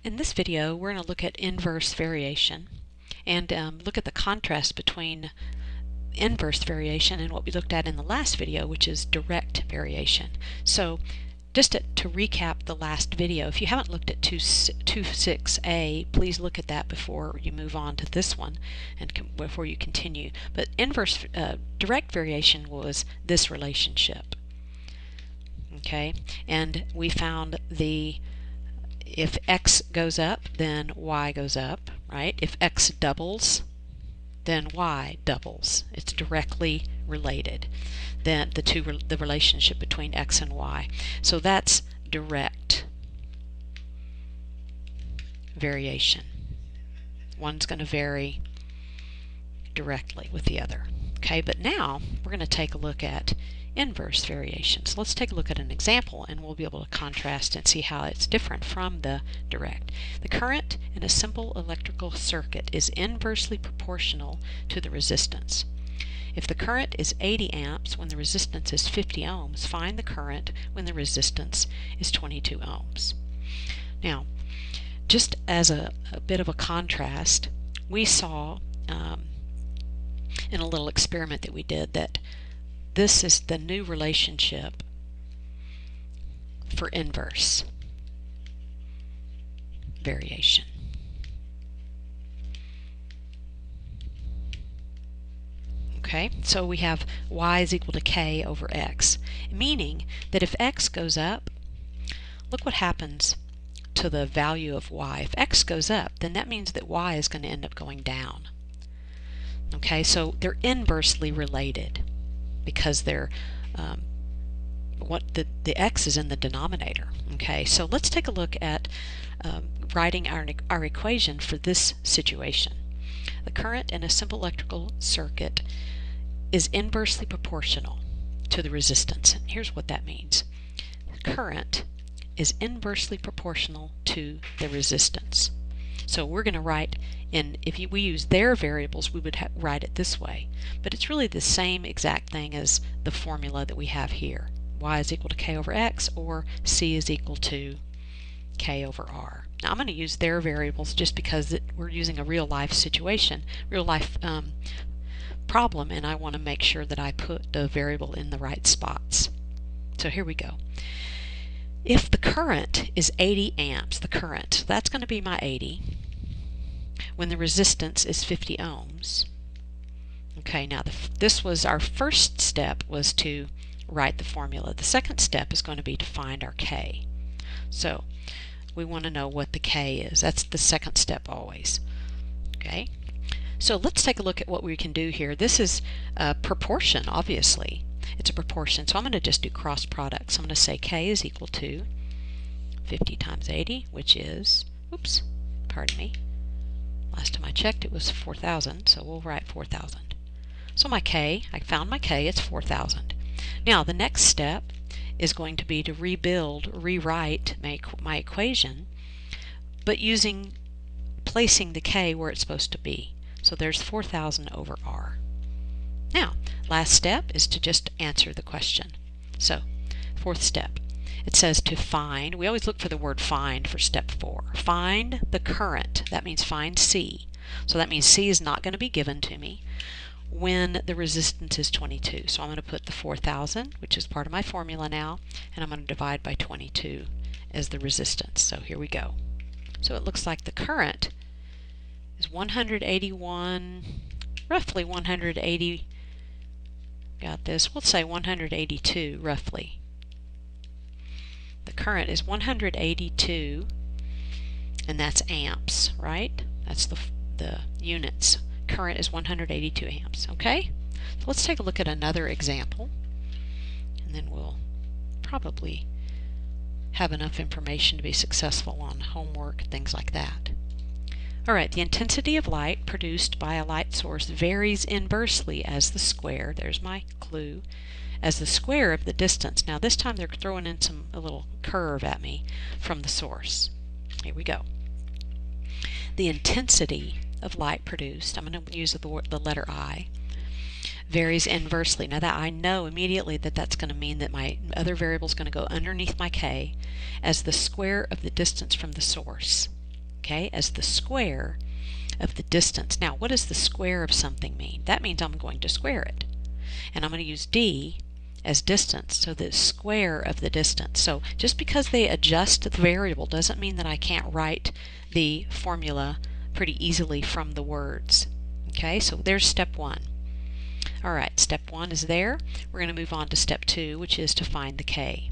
In this video, we're going to look at inverse variation and look at the contrast between inverse variation and what we looked at in the last video, which is direct variation. So just to recap the last video, if you haven't looked at 2.6a, please look at that before you move on to this one and before you continue. But direct variation was this relationship. Okay, and we found if x goes up, then y goes up, right? If x doubles, then y doubles. It's directly related. Then the relationship between x and y. So that's direct variation. One's going to vary directly with the other. Okay, but now we're going to take a look at inverse variation. So let's take a look at an example and we'll be able to contrast and see how it's different from the direct. The current in a simple electrical circuit is inversely proportional to the resistance. If the current is 80 amps when the resistance is 50 ohms, find the current when the resistance is 22 ohms. Now, just as a bit of a contrast, we saw in a little experiment that we did that this is the new relationship for inverse variation. Okay, so we have y is equal to k over x, meaning that if x goes up, look what happens to the value of y. If x goes up, then that means that y is going to end up going down. Okay, so they're inversely related because they're the x is in the denominator. Okay, so let's take a look at writing our equation for this situation. The current in a simple electrical circuit is inversely proportional to the resistance. And here's what that means. The current is inversely proportional to the resistance. So we're going to write if we use their variables, we would write it this way. But it's really the same exact thing as the formula that we have here. Y is equal to k over x, or c is equal to k over r. Now I'm going to use their variables just because we're using a real life situation, real life problem, and I want to make sure that I put the variable in the right spots. So here we go. If the current is 80 amps, the current, that's going to be my 80, when the resistance is 50 ohms. Okay, now this was our first step, was to write the formula. The second step is going to be to find our k. So we want to know what the k is. That's the second step always. Okay, so let's take a look at what we can do here. This is a proportion, obviously. It's a proportion, so I'm going to just do cross products. I'm going to say k is equal to 50 times 80, which is, oops, pardon me, last time I checked it was 4,000, so we'll write 4,000. So my k, I found my k, it's 4,000. Now the next step is going to be to rewrite my equation, but placing the k where it's supposed to be. So there's 4,000 over r. Now, last step is to just answer the question. So, fourth step, it says to find, we always look for the word find for step 4. Find the current, that means find C. So that means C is not going to be given to me when the resistance is 22. So I'm going to put the 4,000, which is part of my formula now, and I'm going to divide by 22 as the resistance. So here we go. So it looks like the current is 181, roughly 180, got this, we'll say 182 roughly. The current is 182, and that's amps, right? That's the units. Current is 182 amps, okay? So let's take a look at another example, and then we'll probably have enough information to be successful on homework, things like that. Alright, the intensity of light produced by a light source varies inversely as the square, there's my clue, as the square of the distance. Now this time they're throwing in a little curve at me from the source. Here we go. The intensity of light produced, I'm going to use the letter I, varies inversely. Now that I know immediately that that's going to mean that my other variable is going to go underneath my k as the square of the distance from the source. okay, as the square of the distance. Now, what does the square of something mean? That means I'm going to square it. And I'm going to use d as distance, so the square of the distance. So just because they adjust the variable doesn't mean that I can't write the formula pretty easily from the words. Okay, so there's step one. All right, step one is there. We're going to move on to step two, which is to find the k.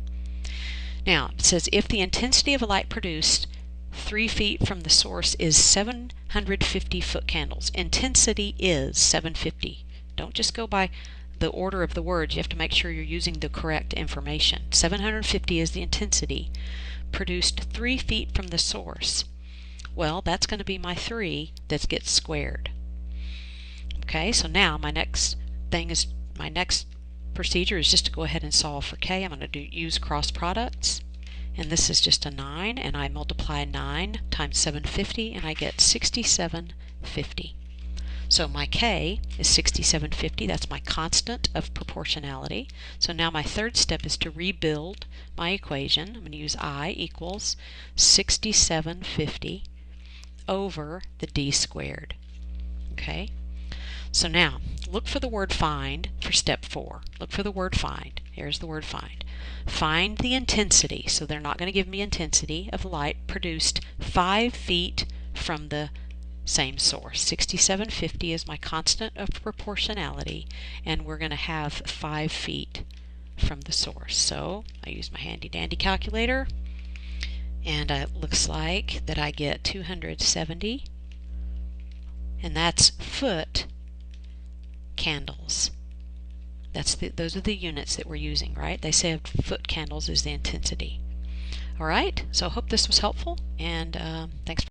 Now, it says if the intensity of a light produced 3 feet from the source is 750 foot candles. Intensity is 750. Don't just go by the order of the words. You have to make sure you're using the correct information. 750 is the intensity produced 3 feet from the source. Well, that's going to be my 3 that gets squared. Okay, so now my next procedure is just to go ahead and solve for k. I'm going to use cross products, and this is just a 9, and I multiply 9 times 750 and I get 6750. So my k is 6750. That's my constant of proportionality. So now my third step is to rebuild my equation. I'm going to use I equals 6750 over the d squared. Okay? So now, look for the word find for step 4. Look for the word find. Here's the word find. Find the intensity. So they're not going to give me intensity of light produced 5 feet from the same source. 6750 is my constant of proportionality, and we're going to have 5 feet from the source. So I use my handy dandy calculator, and it looks like that I get 270, and that's foot candles. Those are the units that we're using, right? They said foot candles is the intensity. All right, so I hope this was helpful, and thanks for